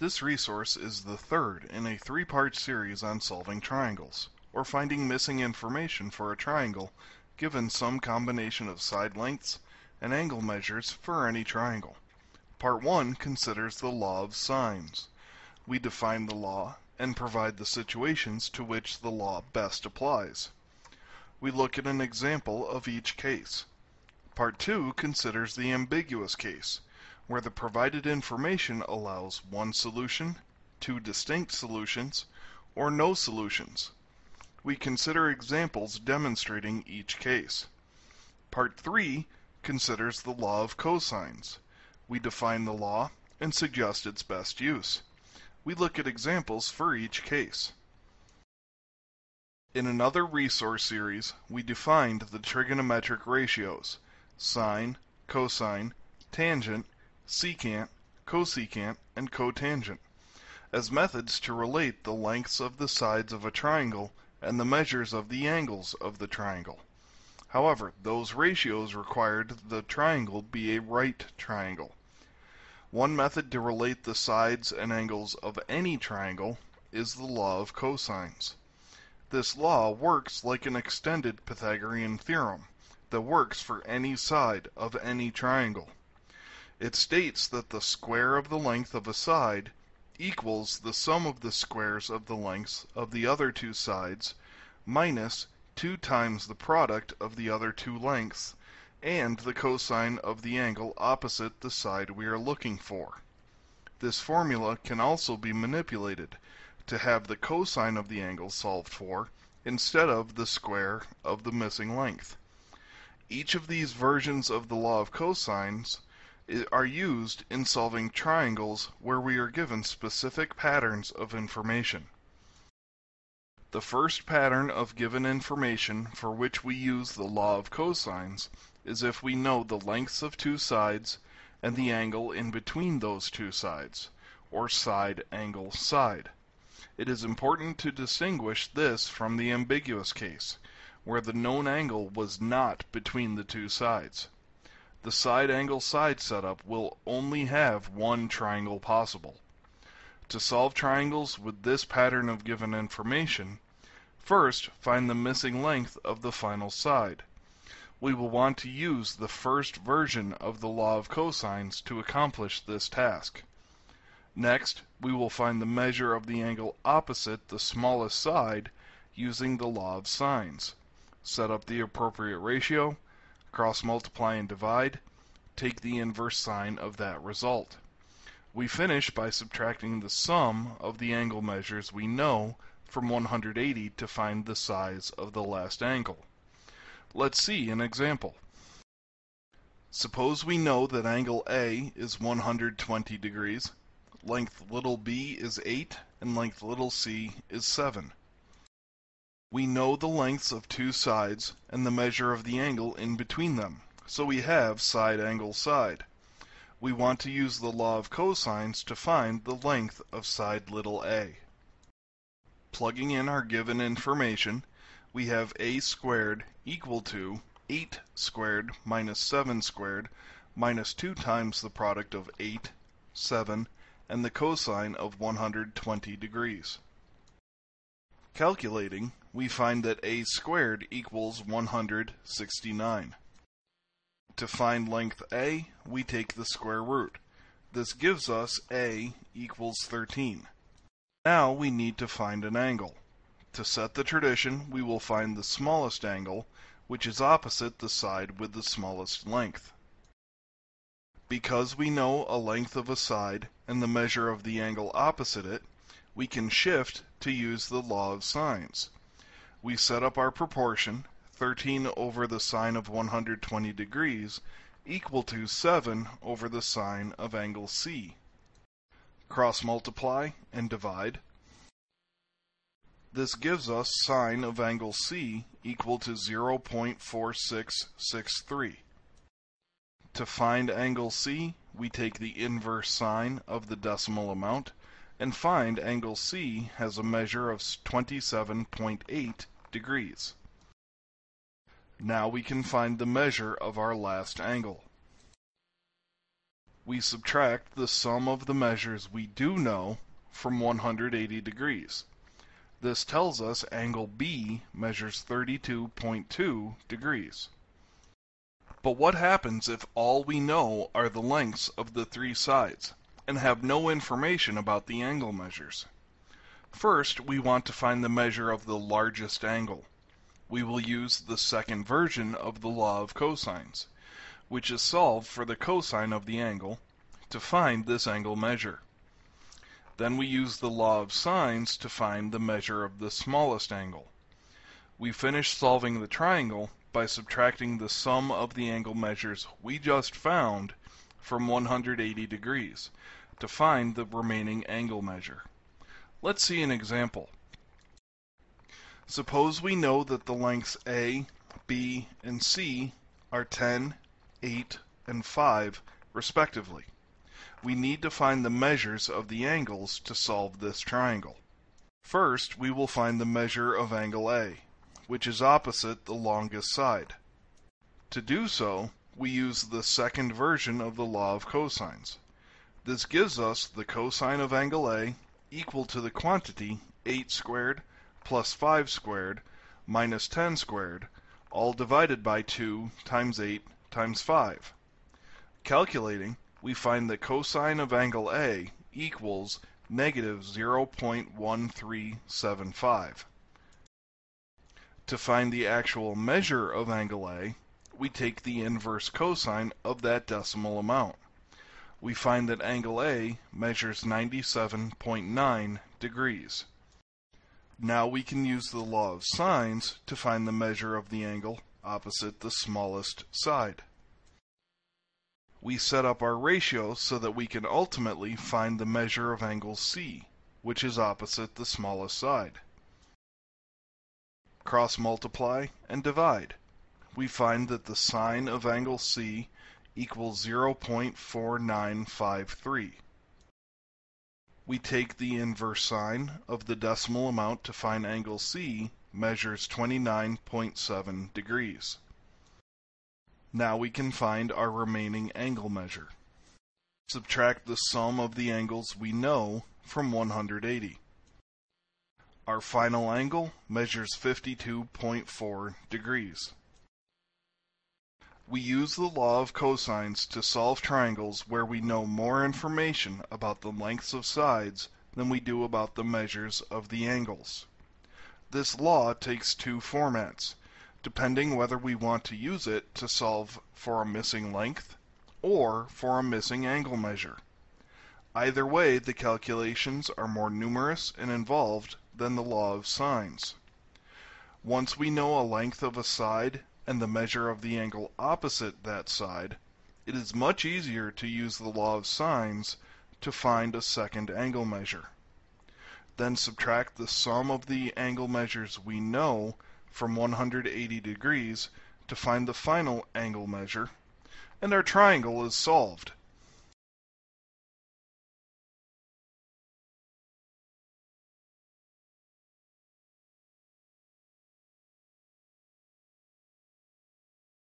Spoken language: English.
This resource is the third in a three-part series on solving triangles, or finding missing information for a triangle given some combination of side lengths and angle measures for any triangle. Part 1 considers the law of sines. We define the law and provide the situations to which the law best applies. We look at an example of each case. Part 2 considers the ambiguous case, where the provided information allows one solution, two distinct solutions, or no solutions. We consider examples demonstrating each case. Part 3 considers the law of cosines. We define the law and suggest its best use. We look at examples for each case. In another resource series, we defined the trigonometric ratios, sine, cosine, tangent, secant, cosecant, and cotangent, as methods to relate the lengths of the sides of a triangle and the measures of the angles of the triangle. However, those ratios required the triangle be a right triangle. One method to relate the sides and angles of any triangle is the law of cosines. This law works like an extended Pythagorean theorem that works for any side of any triangle. It states that the square of the length of a side equals the sum of the squares of the lengths of the other two sides minus 2 times the product of the other two lengths and the cosine of the angle opposite the side we are looking for. This formula can also be manipulated to have the cosine of the angle solved for instead of the square of the missing length. Each of these versions of the law of cosines are used in solving triangles where we are given specific patterns of information. The first pattern of given information for which we use the law of cosines is if we know the lengths of two sides and the angle in between those two sides, or side, angle, side. It is important to distinguish this from the ambiguous case, where the known angle was not between the two sides. The side angle side setup will only have one triangle possible. To solve triangles with this pattern of given information, first find the missing length of the final side. We will want to use the first version of the law of cosines to accomplish this task. Next, we will find the measure of the angle opposite the smallest side using the law of sines. Set up the appropriate ratio, cross multiply and divide, take the inverse sine of that result. We finish by subtracting the sum of the angle measures we know from 180 to find the size of the last angle. Let's see an example. Suppose we know that angle A is 120 degrees, length little b is 8, and length little c is 7. We know the lengths of two sides and the measure of the angle in between them, so we have side angle side. We want to use the law of cosines to find the length of side little a. Plugging in our given information, we have a squared equal to 8 squared minus 7 squared minus 2 times the product of 8, 7, and the cosine of 120 degrees. Calculating, we find that a squared equals 169. To find length a, we take the square root. This gives us a equals 13. Now we need to find an angle. To set the tradition, we will find the smallest angle, which is opposite the side with the smallest length. Because we know a length of a side and the measure of the angle opposite it, we can shift to use the law of sines. We set up our proportion, 13 over the sine of 120 degrees, equal to 7 over the sine of angle C. Cross multiply and divide. This gives us sine of angle C equal to 0.4663. To find angle C, we take the inverse sine of the decimal amount and find angle C has a measure of 27.8 degrees. Now we can find the measure of our last angle. We subtract the sum of the measures we do know from 180 degrees. This tells us angle B measures 32.2 degrees. But what happens if all we know are the lengths of the three sides and have no information about the angle measures? First, we want to find the measure of the largest angle. We will use the second version of the law of cosines, which is solve for the cosine of the angle to find this angle measure. Then we use the law of sines to find the measure of the smallest angle. We finish solving the triangle by subtracting the sum of the angle measures we just found from 180 degrees to find the remaining angle measure. Let's see an example. Suppose we know that the lengths A, B, and C are 10, 8, and 5, respectively. We need to find the measures of the angles to solve this triangle. First, we will find the measure of angle A, which is opposite the longest side. To do so, we use the second version of the law of cosines. This gives us the cosine of angle A equal to the quantity 8 squared plus 5 squared minus 10 squared, all divided by 2 times 8 times 5. Calculating, we find the cosine of angle A equals negative 0.1375. To find the actual measure of angle A, we take the inverse cosine of that decimal amount. We find that angle A measures 97.9 degrees. Now we can use the law of sines to find the measure of the angle opposite the smallest side. We set up our ratio so that we can ultimately find the measure of angle C, which is opposite the smallest side. Cross multiply and divide. We find that the sine of angle C equals 0.4953. We take the inverse sine of the decimal amount to find angle C measures 29.7 degrees. Now we can find our remaining angle measure. Subtract the sum of the angles we know from 180. Our final angle measures 52.4 degrees. We use the law of cosines to solve triangles where we know more information about the lengths of sides than we do about the measures of the angles. This law takes two formats, depending whether we want to use it to solve for a missing length or for a missing angle measure. Either way, the calculations are more numerous and involved than the law of sines. Once we know a length of a side and the measure of the angle opposite that side, it is much easier to use the law of sines to find a second angle measure. Then subtract the sum of the angle measures we know from 180 degrees to find the final angle measure, and our triangle is solved.